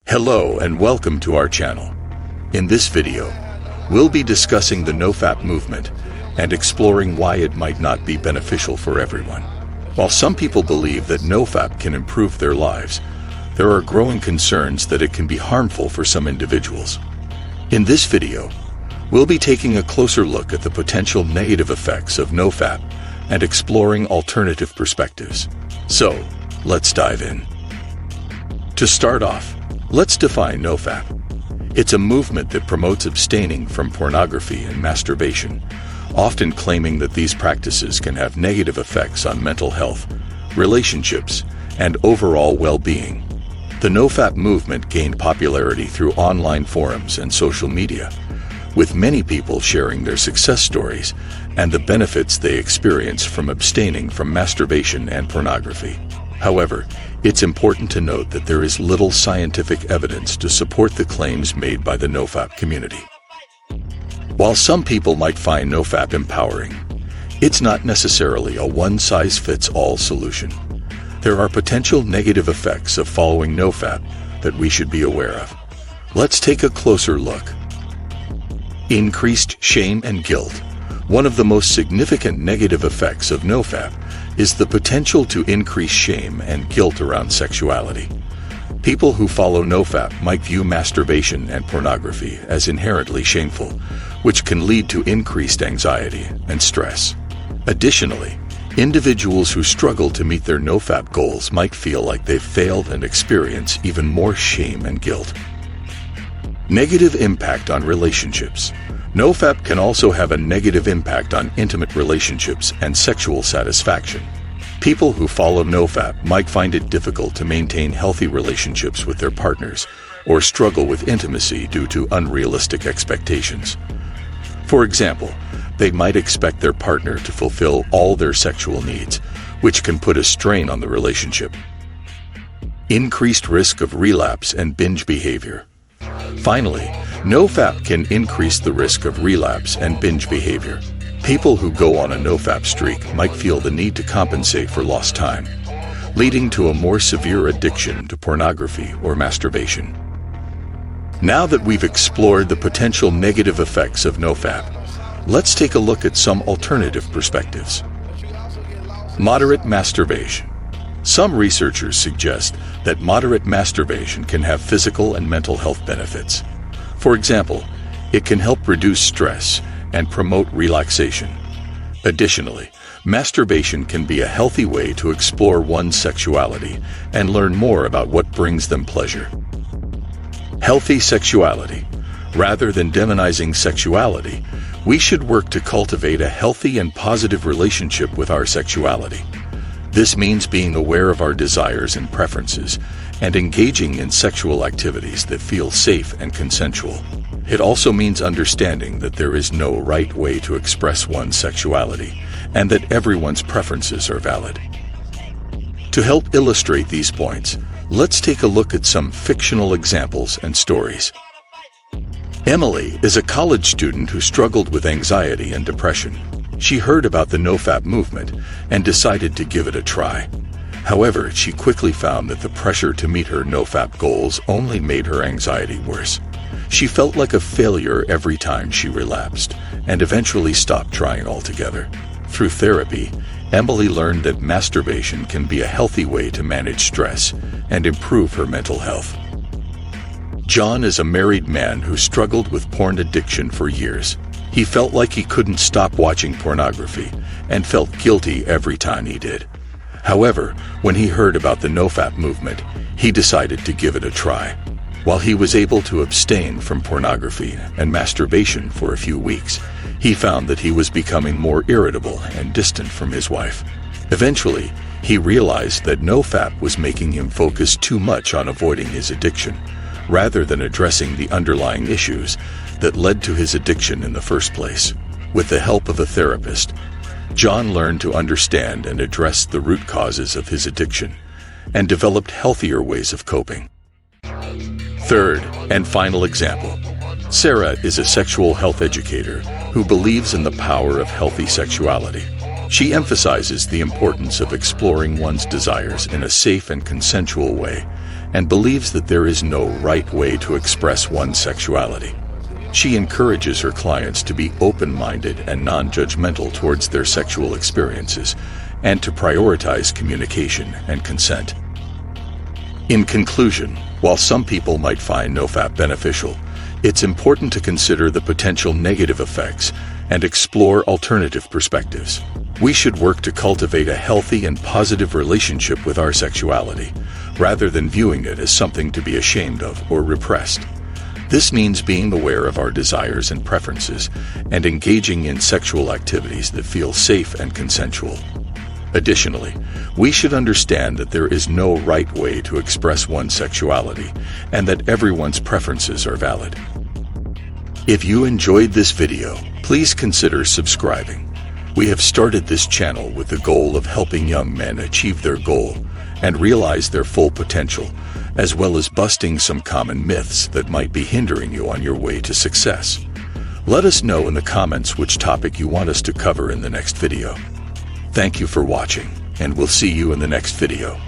Hello and welcome to our channel. In this video, we'll be discussing the NoFAP movement and exploring why it might not be beneficial for everyone. While some people believe that NoFAP can improve their lives, there are growing concerns that it can be harmful for some individuals. In this video, we'll be taking a closer look at the potential negative effects of NoFAP and exploring alternative perspectives. So, let's dive in. To start off, let's define NoFAP. It's a movement that promotes abstaining from pornography and masturbation, often claiming that these practices can have negative effects on mental health, relationships, and overall well-being. The NoFAP movement gained popularity through online forums and social media, with many people sharing their success stories and the benefits they experience from abstaining from masturbation and pornography. However, it's important to note that there is little scientific evidence to support the claims made by the NoFAP community. While some people might find NoFAP empowering, it's not necessarily a one-size-fits-all solution. There are potential negative effects of following NoFAP that we should be aware of. Let's take a closer look. Increased shame and guilt. One of the most significant negative effects of NoFAP is the potential to increase shame and guilt around sexuality. People who follow NoFAP might view masturbation and pornography as inherently shameful, which can lead to increased anxiety and stress. Additionally, individuals who struggle to meet their NoFAP goals might feel like they've failed and experience even more shame and guilt. Negative impact on relationships. NoFAP can also have a negative impact on intimate relationships and sexual satisfaction. People who follow NoFAP might find it difficult to maintain healthy relationships with their partners or struggle with intimacy due to unrealistic expectations. For example, they might expect their partner to fulfill all their sexual needs, which can put a strain on the relationship. Increased risk of relapse and binge behavior. Finally, NoFAP can increase the risk of relapse and binge behavior. People who go on a NoFAP streak might feel the need to compensate for lost time, leading to a more severe addiction to pornography or masturbation. Now that we've explored the potential negative effects of NoFAP, let's take a look at some alternative perspectives. Moderate masturbation. Some researchers suggest that moderate masturbation can have physical and mental health benefits. For example, it can help reduce stress and promote relaxation. Additionally, masturbation can be a healthy way to explore one's sexuality and learn more about what brings them pleasure. Healthy sexuality. Rather than demonizing sexuality, we should work to cultivate a healthy and positive relationship with our sexuality. This means being aware of our desires and preferences and engaging in sexual activities that feel safe and consensual. It also means understanding that there is no right way to express one's sexuality and that everyone's preferences are valid. To help illustrate these points, let's take a look at some fictional examples and stories. Emily is a college student who struggled with anxiety and depression. She heard about the NoFAP movement and decided to give it a try. However, she quickly found that the pressure to meet her NoFAP goals only made her anxiety worse. She felt like a failure every time she relapsed and eventually stopped trying altogether. Through therapy, Emily learned that masturbation can be a healthy way to manage stress and improve her mental health. John is a married man who struggled with porn addiction for years. He felt like he couldn't stop watching pornography and felt guilty every time he did. However, when he heard about the NoFAP movement, he decided to give it a try. While he was able to abstain from pornography and masturbation for a few weeks, he found that he was becoming more irritable and distant from his wife. Eventually, he realized that NoFAP was making him focus too much on avoiding his addiction, rather than addressing the underlying issues that led to his addiction in the first place. With the help of a therapist, John learned to understand and address the root causes of his addiction and developed healthier ways of coping. Third and final example. Sarah is a sexual health educator who believes in the power of healthy sexuality. She emphasizes the importance of exploring one's desires in a safe and consensual way and believes that there is no right way to express one's sexuality. She encourages her clients to be open-minded and non-judgmental towards their sexual experiences, and to prioritize communication and consent. In conclusion, while some people might find NoFAP beneficial, it's important to consider the potential negative effects and explore alternative perspectives. We should work to cultivate a healthy and positive relationship with our sexuality, rather than viewing it as something to be ashamed of or repressed. This means being aware of our desires and preferences and engaging in sexual activities that feel safe and consensual. Additionally, we should understand that there is no right way to express one's sexuality and that everyone's preferences are valid. If you enjoyed this video, please consider subscribing. We have started this channel with the goal of helping young men achieve their goal and realize their full potential, as well as busting some common myths that might be hindering you on your way to success. Let us know in the comments which topic you want us to cover in the next video. Thank you for watching, and we'll see you in the next video.